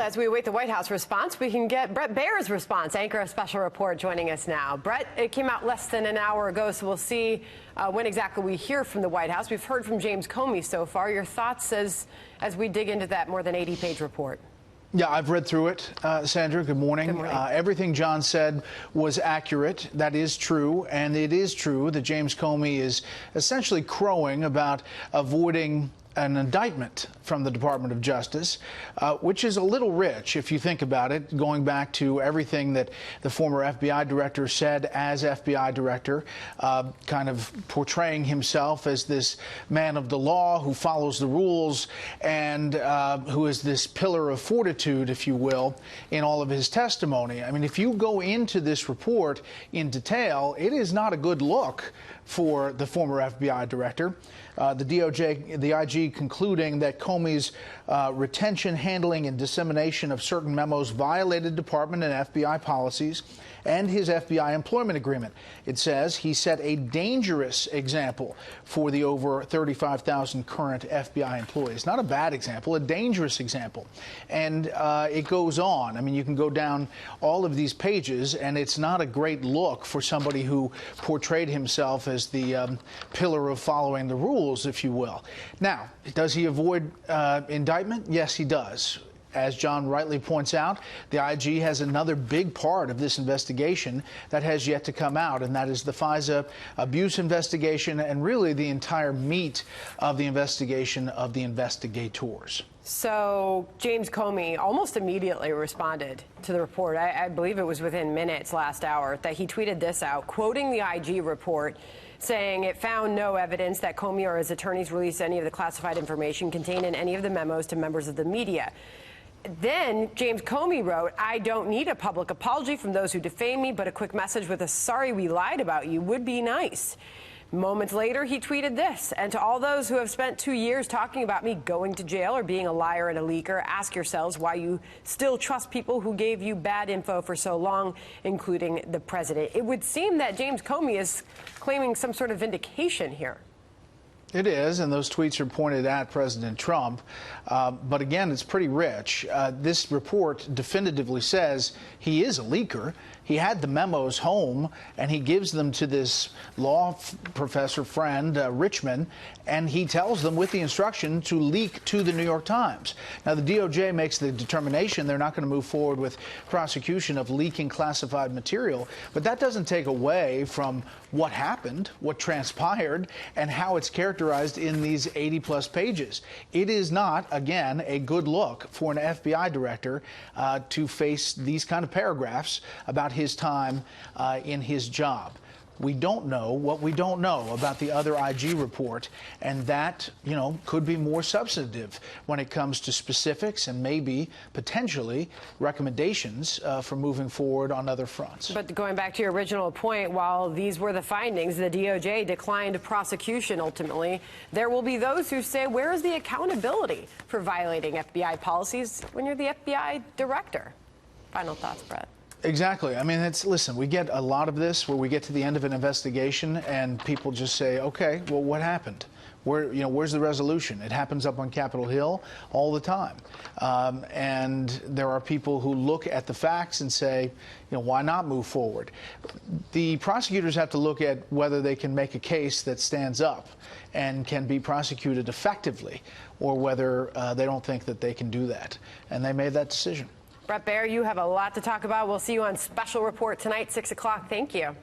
as we await the White House response, we can get Bret Baier's response, anchor of Special Report, joining us now. Bret, it came out less than an hour ago, so we'll see when exactly we hear from the White House. We've heard from James Comey so far. Your thoughts as we dig into that more than 80-page report? Yeah, I've read through it, Sandra. Good morning. Good morning. Everything John said was accurate. That is true. And it is true that James Comey is essentially crowing about avoiding an indictment from the Department of Justice, which is a little rich if you think about it, going back to everything that the former FBI director said as FBI director, kind of portraying himself as this man of the law who follows the rules and who is this pillar of fortitude, if you will, in all of his testimony. I mean, if you go into this report in detail, it is not a good look for the former FBI director. The DOJ, the IG concluding that Comey's retention, handling, and dissemination of certain memos violated Department and FBI policies and his FBI employment agreement. It says he set a dangerous example for the over 35,000 current FBI employees. Not a bad example, a dangerous example. And it goes on. I mean, you can go down all of these pages, and it's not a great look for somebody who portrayed himself as the pillar of following the rules, if you will. Now, does he avoid indictment? Yes, he does. As John rightly points out, the IG has another big part of this investigation that has yet to come out, and that is the FISA abuse investigation and really the entire meat of the investigation of the investigators. So James Comey almost immediately responded to the report. I believe it was within minutes last hour that he tweeted this out, quoting the IG report, saying it found no evidence that Comey or his attorneys released any of the classified information contained in any of the memos to members of the media. Then James Comey wrote, "I don't need a public apology from those who defame me, but a quick message with a sorry we lied about you would be nice." Moments later, he tweeted this, "And to all those who have spent 2 years talking about me going to jail or being a liar and a leaker, ask yourselves why you still trust people who gave you bad info for so long, including the president." It would seem that James Comey is claiming some sort of vindication here. It is, and those tweets are pointed at President Trump. But again, it's pretty rich. This report definitively says he is a leaker. He had the memos home, and he gives them to this law professor friend, Richmond, and he tells them with the instruction to leak to the New York Times. Now, the DOJ makes the determination they're not going to move forward with prosecution of leaking classified material, but that doesn't take away from what happened, what transpired, and how it's characterized in these 80-plus pages. It is not, again, a good look for an FBI director to face these kind of paragraphs about his time in his job. We don't know what we don't know about the other IG report, and that, you know, could be more substantive when it comes to specifics and maybe potentially recommendations for moving forward on other fronts. But going back to your original point, while these were the findings, the DOJ declined prosecution ultimately. There will be those who say, where is the accountability for violating FBI policies when you're the FBI director? Final thoughts, Bret. Exactly. I mean, listen, we get a lot of this where we get to the end of an investigation and people just say, okay, well, what happened? Where's the resolution? It happens up on Capitol Hill all the time. And there are people who look at the facts and say, why not move forward? The prosecutors have to look at whether they can make a case that stands up and can be prosecuted effectively, or whether they don't think that they can do that. And they made that decision. Bret Baier, you have a lot to talk about. We'll see you on Special Report tonight, 6 o'clock. Thank you.